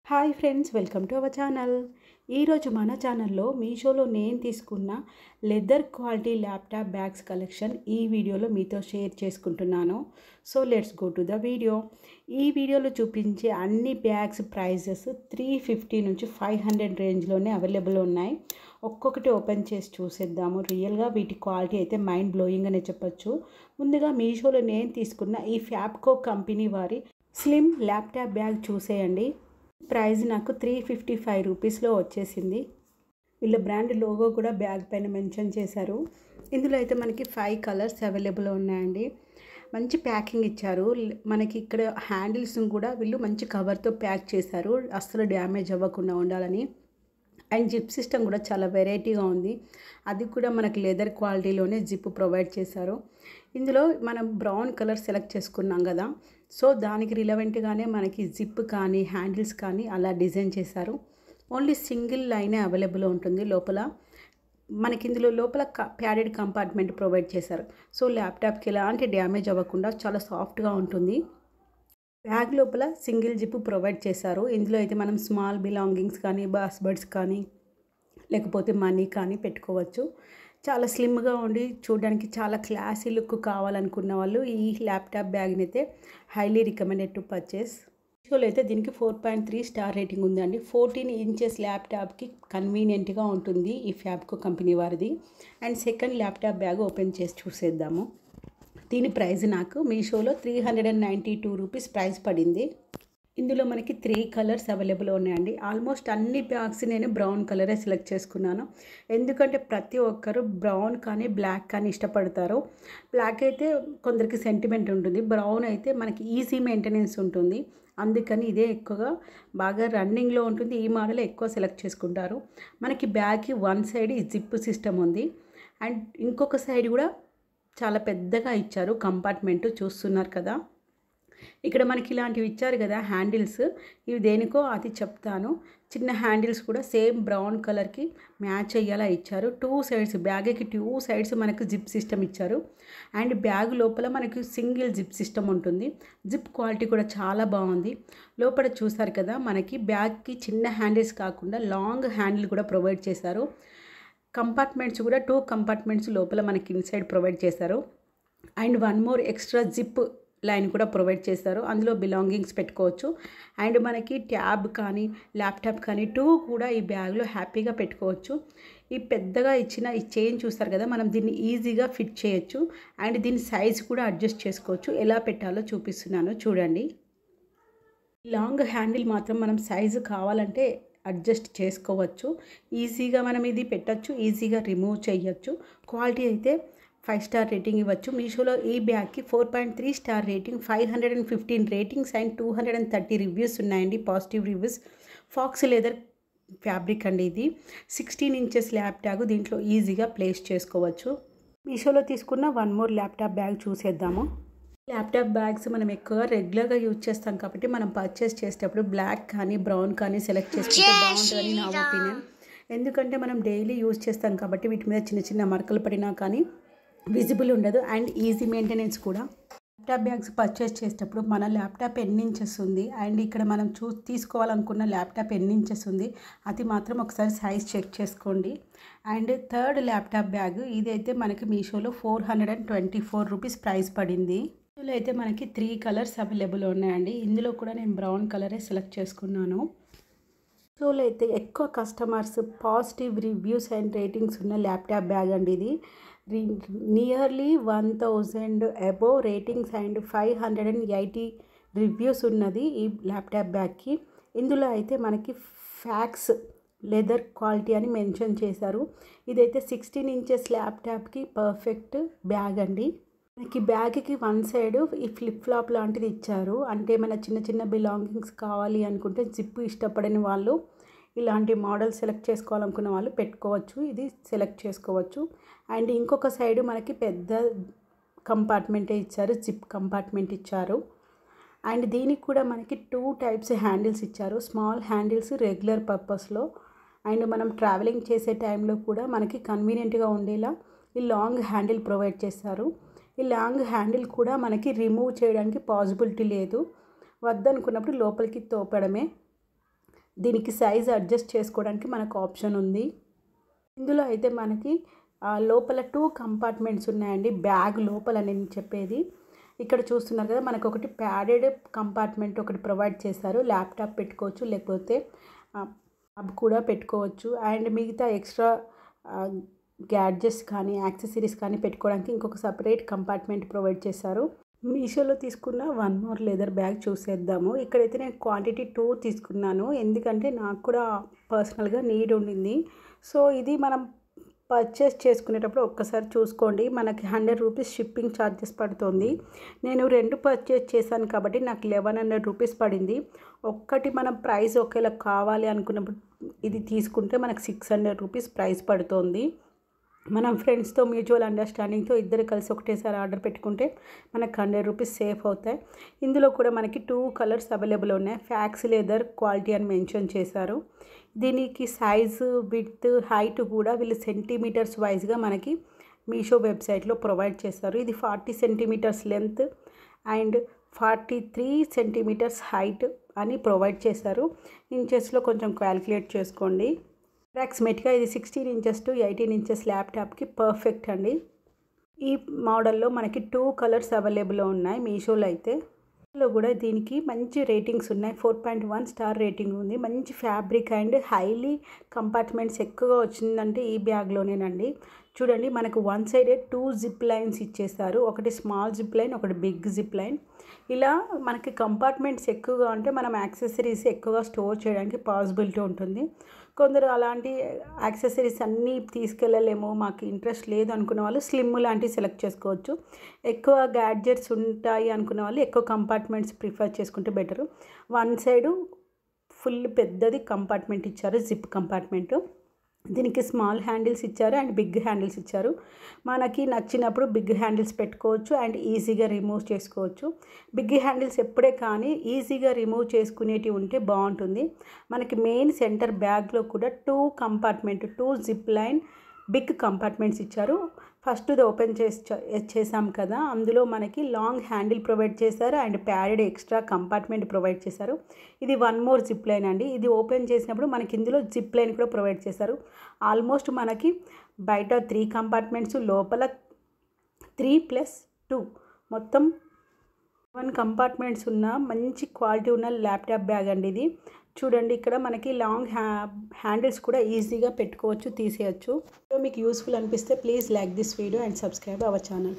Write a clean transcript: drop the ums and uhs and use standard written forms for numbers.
Hi friends, welcome to our channel. ఈరోజు మన ఛానల్లో మీషోలో నేను తీసుకున్న leather quality laptop bags collection ఈ వీడియోలో మీతో షేర్ చేసుకుంటున్నాను. So let's go to the video. ఈ వీడియోలో చూపించే అన్ని బ్యాగ్స్ ప్రైజెస్ 350 నుంచి 500 రేంజ్లోనే అవైలబుల్ ఉన్నాయి. ఒక్కొక్కటి ఓపెన్ చేసి చూసేద్దాము. రియల్గా వీటి క్వాలిటీ అయితే మైండ్ బ్లోయింగ్ అనే చెప్పొచ్చు. ముందుగా మీషోలో నేను తీసుకున్న ఈ ఫ్యాబ్కో కంపెనీ వారి స్లిమ్ ల్యాప్టాప్ బ్యాగ్ చూసేయండి. ప్రైస్ నాకు 355 రూపీస్లో వచ్చేసింది. వీళ్ళ బ్రాండ్ లోగో కూడా బ్యాగ్ పైన మెన్షన్ చేశారు. ఇందులో అయితే మనకి 5 కలర్స్ అవైలబుల్ ఉన్నాయండి. మంచి ప్యాకింగ్ ఇచ్చారు. మనకి ఇక్కడ హ్యాండిల్స్ కూడా వీళ్ళు మంచి కవర్తో ప్యాక్ చేశారు, అస్సలు డ్యామేజ్ అవ్వకుండా ఉండాలని. అండ్ జిప్ సిస్టమ్ కూడా చాలా వెరైటీగా ఉంది. అది కూడా మనకి లెదర్ క్వాలిటీలోనే జిప్ ప్రొవైడ్ చేశారు. ఇందులో మనం బ్రౌన్ కలర్ సెలెక్ట్ చేసుకున్నాం కదా, సో దానికి రిలవెంట్గానే మనకి జిప్ కానీ హ్యాండిల్స్ కానీ అలా డిజైన్ చేశారు. ఓన్లీ సింగిల్ లైనే అవైలబుల్ ఉంటుంది. లోపల మనకి ఇందులో లోపల ప్యాడెడ్ కంపార్ట్మెంట్ ప్రొవైడ్ చేశారు. సో ల్యాప్టాప్కి ఎలాంటి డ్యామేజ్ అవ్వకుండా చాలా సాఫ్ట్గా ఉంటుంది. బ్యాగ్ లోపల సింగిల్ జిప్ ప్రొవైడ్ చేశారు. ఇందులో అయితే మనం స్మాల్ బిలాంగింగ్స్ కానీ బాస్బర్డ్స్ కానీ లేకపోతే మనీ కానీ పెట్టుకోవచ్చు. చాలా స్లిమ్గా ఉండి చూడడానికి చాలా క్లాసీ లుక్ కావాలనుకున్న వాళ్ళు ఈ ల్యాప్టాప్ బ్యాగ్ని అయితే హైలీ రికమెండెడ్ టు పర్చేస్. మీషోలో అయితే దీనికి 4.3 స్టార్ రేటింగ్ ఉందండి. 14 ఇంచెస్ ల్యాప్టాప్కి కన్వీనియంట్గా ఉంటుంది ఈ ఫ్యాబ్కో కంపెనీ వారిది. And second laptop bag open చేసి చూసేద్దాము. దీని ప్రైస్ నాకు మీషోలో 392 రూపీస్ ప్రైస్ పడింది. ఇందులో మనకి 3 కలర్స్ అవైలబుల్ ఉన్నాయండి. ఆల్మోస్ట్ అన్ని బ్యాగ్స్ నేను బ్రౌన్ కలరే సెలెక్ట్ చేసుకున్నాను. ఎందుకంటే ప్రతి ఒక్కరు బ్రౌన్ కానీ బ్లాక్ కానీ ఇష్టపడతారు. బ్లాక్ అయితే కొందరికి సెంటిమెంట్ ఉంటుంది, బ్రౌన్ అయితే మనకి ఈజీ మెయింటెనెన్స్ ఉంటుంది. అందుకని ఇదే ఎక్కువగా బాగా రన్నింగ్లో ఉంటుంది. ఈ మోడల్ ఎక్కువ సెలెక్ట్ చేసుకుంటారు. మనకి బ్యాగ్కి వన్ సైడ్ ఈ జిప్ సిస్టమ్ ఉంది. అండ్ ఇంకొక సైడ్ కూడా చాలా పెద్దగా ఇచ్చారు కంపార్ట్మెంటు, చూస్తున్నారు కదా. ఇక్కడ మనకి ఇలాంటివి ఇచ్చారు కదా హ్యాండిల్స్, ఇవి దేనికో అది చెప్తాను. చిన్న హ్యాండిల్స్ కూడా సేమ్ బ్రౌన్ కలర్కి మ్యాచ్ అయ్యేలా ఇచ్చారు. 2 సైడ్స్ బ్యాగ్కి 2 సైడ్స్ మనకు జిప్ సిస్టమ్ ఇచ్చారు. అండ్ బ్యాగ్ లోపల మనకి సింగిల్ జిప్ సిస్టమ్ ఉంటుంది. జిప్ క్వాలిటీ కూడా చాలా బాగుంది. లోపల చూసారు కదా, మనకి బ్యాగ్కి చిన్న హ్యాండిల్స్ కాకుండా లాంగ్ హ్యాండిల్ కూడా ప్రొవైడ్ చేశారు. కంపార్ట్మెంట్స్ కూడా 2 కంపార్ట్మెంట్స్ లోపల మనకి ఇన్సైడ్ ప్రొవైడ్ చేశారు. And one more extra zip line కూడా ప్రొవైడ్ చేశారు. అందులో బిలాంగింగ్స్ పెట్టుకోవచ్చు. అండ్ మనకి ట్యాబ్ కానీ ల్యాప్టాప్ కానీ 2 కూడా ఈ బ్యాగ్లో హ్యాపీగా పెట్టుకోవచ్చు. ఈ పెద్దగా ఇచ్చిన ఈ చైన్ చూస్తారు కదా, మనం దీన్ని ఈజీగా ఫిట్ చేయొచ్చు. అండ్ దీని సైజ్ కూడా అడ్జస్ట్ చేసుకోవచ్చు. ఎలా పెట్టాలో చూపిస్తున్నాను చూడండి. లాంగ్ హ్యాండిల్ మాత్రం మనం సైజు కావాలంటే అడ్జస్ట్ చేసుకోవచ్చు. ఈజీగా మనం ఇది పెట్టచ్చు, ఈజీగా రిమూవ్ చేయొచ్చు. క్వాలిటీ అయితే 5 స్టార్ రేటింగ్ ఇవ్వచ్చు. మీషోలో ఈ బ్యాగ్కి 4.3 star rating, 515 ratings and 230 reviews ఉన్నాయండి, positive reviews. Faux leather fabric అండి ఇది. 16 ఇంచెస్ ల్యాప్టాప్ దీంట్లో ఈజీగా ప్లేస్ చేసుకోవచ్చు. మీషోలో తీసుకున్న వన్ మోర్ ల్యాప్టాప్ బ్యాగ్ చూసేద్దాము. ల్యాప్టాప్ బ్యాగ్స్ మనం ఎక్కువగా రెగ్యులర్గా యూజ్ చేస్తాం కాబట్టి మనం పర్చేస్ చేసేటప్పుడు బ్లాక్ కానీ బ్రౌన్ కానీ సెలెక్ట్ చేసుకుంటే బాగుంటుందని నా ఒపీనియన్. ఎందుకంటే మనం డైలీ యూజ్ చేస్తాం కాబట్టి వీటి మీద చిన్న చిన్న మరకలు పడినా కానీ విజిబుల్ ఉండదు. అండ్ ఈజీ మెయింటెనెన్స్ కూడా. ల్యాప్టాప్ బ్యాగ్స్ పర్చేస్ చేసేటప్పుడు మన ల్యాప్టాప్ ఎన్ని ఇంచెస్ ఉంది అండ్ ఇక్కడ మనం తీసుకోవాలనుకున్న ల్యాప్టాప్ ఎన్ని ఇంచెస్ ఉంది అది మాత్రం ఒకసారి సైజ్ చెక్ చేసుకోండి. అండ్ థర్డ్ ల్యాప్టాప్ బ్యాగ్ ఇదైతే మనకి మీషోలో 424 రూపీస్ ప్రైస్ పడింది. ఇందులో అయితే మనకి 3 కలర్స్ అవైలబుల్ ఉన్నాయండి. ఇందులో కూడా నేను బ్రౌన్ కలరే సెలెక్ట్ చేసుకున్నాను. మీషోలో అయితే ఎక్కువ customers positive reviews and ratings ఉన్న ల్యాప్టాప్ బ్యాగ్ అండి ఇది. Nearly 1000 above ratings and 580 reviews ఉన్నది ఈ ల్యాప్టాప్ బ్యాగ్కి. ఇందులో అయితే మనకి ఫ్యాక్స్ లెదర్ క్వాలిటీ అని మెన్షన్ చేశారు. ఇదైతే 16 ఇంచెస్ ల్యాప్టాప్కి పర్ఫెక్ట్ బ్యాగ్ అండి. మనకి బ్యాగ్కి వన్ సైడ్ ఈ ఫ్లిప్ ఫ్లాప్ లాంటిది ఇచ్చారు. అంటే మన చిన్న చిన్న బిలాంగింగ్స్ కావాలి అనుకుంటే జిప్ ఇష్టపడని వాళ్ళు ఇలాంటి మోడల్ సెలెక్ట్ చేసుకోవాలనుకున్న వాళ్ళు పెట్టుకోవచ్చు, ఇది సెలెక్ట్ చేసుకోవచ్చు. అండ్ ఇంకొక సైడ్ మనకి పెద్ద కంపార్ట్మెంటే ఇచ్చారు, జిప్ కంపార్ట్మెంట్ ఇచ్చారు. అండ్ దీనికి కూడా మనకి 2 టైప్స్ హ్యాండిల్స్ ఇచ్చారు. స్మాల్ హ్యాండిల్స్ రెగ్యులర్ పర్పస్లో అండ్ మనం ట్రావెలింగ్ చేసే టైంలో కూడా మనకి కన్వీనియంట్గా ఉండేలా ఈ లాంగ్ హ్యాండిల్ ప్రొవైడ్ చేశారు. ఈ లాంగ్ హ్యాండిల్ కూడా మనకి రిమూవ్ చేయడానికి పాసిబిలిటీ లేదు, వద్దనుకున్నప్పుడు లోపలికి తోపడమే. దీనికి సైజ్ అడ్జస్ట్ చేసుకోవడానికి మనకు ఆప్షన్ ఉంది. ఇందులో అయితే మనకి లోపల 2 కంపార్ట్మెంట్స్ ఉన్నాయండి. బ్యాగ్ లోపల నేను చెప్పేది. ఇక్కడ చూస్తున్నారు కదా, మనకు ఒకటి ప్యాడెడ్ కంపార్ట్మెంట్ ఒకటి ప్రొవైడ్ చేశారు. ల్యాప్టాప్ పెట్టుకోవచ్చు, లేకపోతే అవి కూడా పెట్టుకోవచ్చు. అండ్ మిగతా ఎక్స్ట్రా గ్యాడ్జెట్స్ కానీ యాక్సెసరీస్ కానీ పెట్టుకోవడానికి ఇంకొక సపరేట్ కంపార్ట్మెంట్ ప్రొవైడ్ చేశారు. మీషోలో తీసుకున్న 1 మోర్ లెదర్ బ్యాగ్ చూసేద్దాము. ఇక్కడైతే నేను క్వాంటిటీ 2 తీసుకున్నాను, ఎందుకంటే నాకు కూడా పర్సనల్గా నీడ్ ఉండింది. సో ఇది మనం పర్చేస్ చేసుకునేటప్పుడు ఒక్కసారి చూసుకోండి. మనకి 100 రూపీస్ షిప్పింగ్ ఛార్జెస్ పడుతుంది. నేను 2 పర్చేస్ చేశాను కాబట్టి నాకు 1100 రూపీస్ పడింది. ఒక్కటి మనం ప్రైస్ ఒకేలా కావాలి అనుకున్నప్పుడు ఇది తీసుకుంటే మనకు 600 రూపీస్ ప్రైస్ పడుతుంది. మనం ఫ్రెండ్స్తో మ్యూచువల్ అండర్స్టాండింగ్తో ఇద్దరు కలిసి ఒకటేసారి ఆర్డర్ పెట్టుకుంటే మనకు 100 రూపీస్ సేఫ్ అవుతాయి. ఇందులో కూడా మనకి 2 కలర్స్ అవైలబుల్ ఉన్నాయి. ఫ్యాక్స్ లెదర్ క్వాలిటీ అని మెన్షన్ చేశారు. దీనికి సైజు, విడ్త్, హైట్ కూడా వీళ్ళు సెంటీమీటర్స్ వైజ్గా మనకి మీషో వెబ్సైట్లో ప్రొవైడ్ చేస్తారు. ఇది 40 centimeters length and 43 centimeters height అని ప్రొవైడ్ చేశారు. ఇంచెస్లో కొంచెం క్యాలిక్యులేట్ చేసుకోండి. అప్రాక్సిమేట్గా ఇది 16 ఇంచెస్ టు 18 ఇంచెస్ ల్యాప్టాప్కి పర్ఫెక్ట్ అండి. ఈ మోడల్లో మనకి 2 కలర్స్ అవైలబుల్ ఉన్నాయి మీషోలో అయితే. ఇందులో కూడా దీనికి మంచి రేటింగ్స్ ఉన్నాయి. 4.1 స్టార్ రేటింగ్ ఉంది. మంచి ఫ్యాబ్రిక్ అండ్ హైలీ కంపార్ట్మెంట్స్ ఎక్కువగా వచ్చిందంటే ఈ బ్యాగ్లోనేనండి. చూడండి, మనకు వన్ సైడే 2 జిప్ లైన్స్ ఇచ్చేస్తారు. ఒకటి స్మాల్ జిప్ లైన్, ఒకటి బిగ్ జిప్ లైన్. ఇలా మనకి కంపార్ట్మెంట్స్ ఎక్కువగా ఉంటే మనం యాక్సెసరీస్ ఎక్కువగా స్టోర్ చేయడానికి పాసిబిలిటీ ఉంటుంది. కొందరు అలాంటి యాక్సెసరీస్ అన్నీ తీసుకెళ్ళలేము, మాకు ఇంట్రెస్ట్ లేదు అనుకున్న వాళ్ళు స్లిమ్ లాంటివి సెలెక్ట్ చేసుకోవచ్చు. ఎక్కువ గ్యాడ్జెట్స్ ఉంటాయి అనుకున్న వాళ్ళు ఎక్కువ కంపార్ట్మెంట్స్ ప్రిఫర్ చేసుకుంటే బెటరు. వన్ సైడు ఫుల్ పెద్దది కంపార్ట్మెంట్ ఇచ్చారు, జిప్ కంపార్ట్మెంటు. దీనికి స్మాల్ హ్యాండిల్స్ ఇచ్చారు అండ్ బిగ్ హ్యాండిల్స్ ఇచ్చారు. మనకి నచ్చినప్పుడు బిగ్ హ్యాండిల్స్ పెట్టుకోవచ్చు అండ్ ఈజీగా రిమూవ్ చేసుకోవచ్చు. బిగ్ హ్యాండిల్స్ ఎప్పుడే కానీ ఈజీగా రిమూవ్ చేసుకునేటివి ఉంటే బాగుంటుంది. మనకి మెయిన్ సెంటర్ బ్యాగ్లో కూడా 2 జిప్ లైన్ బిగ్ కంపార్ట్మెంట్స్ ఇచ్చారు. ఫస్ట్ది ఓపెన్ చేసాం కదా, అందులో మనకి లాంగ్ హ్యాండిల్ ప్రొవైడ్ చేశారు and padded extra compartment provide చేశారు. ఇది 1 మోర్ జిప్ లైన్ అండి. ఇది ఓపెన్ చేసినప్పుడు మనకి ఇందులో జిప్ లైన్ కూడా ప్రొవైడ్ చేశారు. ఆల్మోస్ట్ మనకి బయట 3 కంపార్ట్మెంట్స్, లోపల 3+2 మొత్తం 1 కంపార్ట్మెంట్స్ ఉన్న మంచి క్వాలిటీ ఉన్న ల్యాప్టాప్ బ్యాగ్ అండి ఇది. చూడండి, ఇక్కడ మనకి లాంగ్ హ్యాండిల్స్ కూడా ఈజీగా పెట్టుకోవచ్చు, తీసేయచ్చు. మీకు యూస్ఫుల్ అనిపిస్తే please like this video and subscribe our channel.